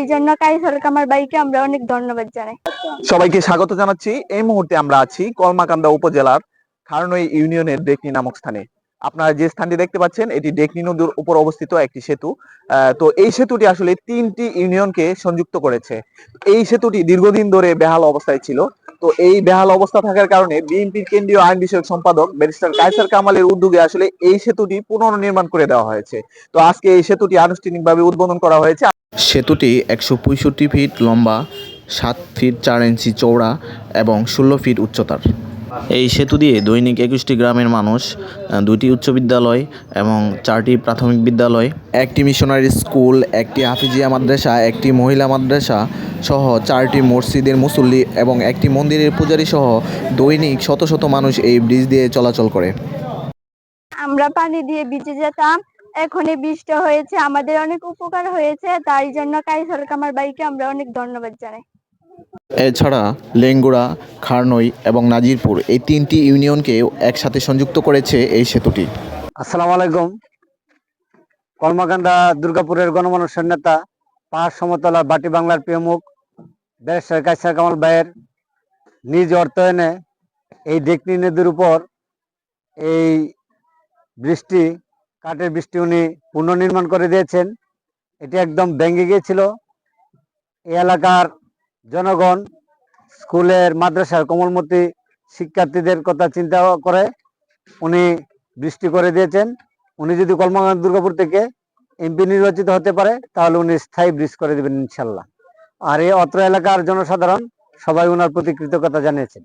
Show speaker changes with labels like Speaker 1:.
Speaker 1: এই জন্য কাইসার কামাল ভাইকে আমরা অনেক ধন্যবাদ জানাই।
Speaker 2: সবাইকে স্বাগত জানাচ্ছি। এই মুহূর্তে আমরা আছি কলমাকান্দা উপজেলার খারনই ইউনিয়নের ডেকনি নামক স্থানে। আপনারা যে স্থানটি দেখতে পাচ্ছেন এটি ডেকনি নদীর উপর অবস্থিত একটি সেতু। তো এই সেতুটি আসলে 3টি ইউনিয়নকে সংযুক্ত করেছে। এই সেতুটি দীর্ঘদিন ধরে বেহাল অবস্থায় ছিল। তো এই বেহাল অবস্থা থাকার কারণে বিএনপির কেন্দ্রীয় আইন বিষয়ক সম্পাদক ব্যারিস্টার কায়সার কামালের উদ্যোগে আসলে এই সেতুটি পুনর্নির্মাণ করে দেওয়া হয়েছে। তো আজকে এই সেতুটি আনুষ্ঠানিকভাবে উদ্বোধন করা হয়েছে।
Speaker 3: সেতুটি ১৬৫ ফিট লম্বা, ৭ ফিট ৪ ইঞ্চি চওড়া এবং ১৬ ফিট উচ্চতার। এই সেতু দিয়ে দৈনিক ২১টি গ্রামের মানুষ, ২টি উচ্চ বিদ্যালয় এবং 4টি প্রাথমিক বিদ্যালয়, একটি মিশনারি স্কুল, একটি হাফিজিয়া মাদ্রাসা, একটি মহিলা মাদ্রাসা সহ 4টি মসজিদের মুসল্লি এবং একটি মন্দিরের পূজারী সহ দৈনিক শত শত মানুষ এই ব্রিজ দিয়ে চলাচল করে।
Speaker 1: আমরা পানি দিয়ে ভিজে যেতাম, এখন এই বৃষ্টি হয়েছে, আমাদের অনেক উপকার হয়েছে। তাই জন্য কাইসার কামাল ভাইকে আমরা অনেক ধন্যবাদ জানাই।
Speaker 3: এছাড়া লেঙ্গুড়া, খারনই এবং নাজিরপুর এই 3টি ইউনিয়নকে একসাথে সংযুক্ত করেছে এই সেতুটি।
Speaker 4: আসসালামু আলাইকুম। কলমাকান্দা দুর্গাপুরের গণমানুষের নেতা, পাহাড় সমতলা বাটি বাংলার প্রিয় মুখ ব্যারিস্টার কায়সার কামাল ভাইয়ের নিজ অর্থায়নে এই ডেকনি নদীর উপর এই কাঠের বৃষ্টি উনি পুনর্নির্মাণ করে দিয়েছেন। এটি একদম ভেঙে গিয়েছিল। এই এলাকার জনগণ, স্কুলের মাদ্রাসার কোমলমতি শিক্ষার্থীদের কথা চিন্তা করে উনি বৃষ্টি করে দিয়েছেন। উনি যদি কলমাকান্দা দুর্গাপুর থেকে এমপি নির্বাচিত হতে পারে তাহলে উনি স্থায়ী ব্রিজ করে দেবেন ইনশাল্লাহ। আর এই অত্র এলাকার জনসাধারণ সবাই ওনার প্রতি কৃতজ্ঞতা জানিয়েছেন।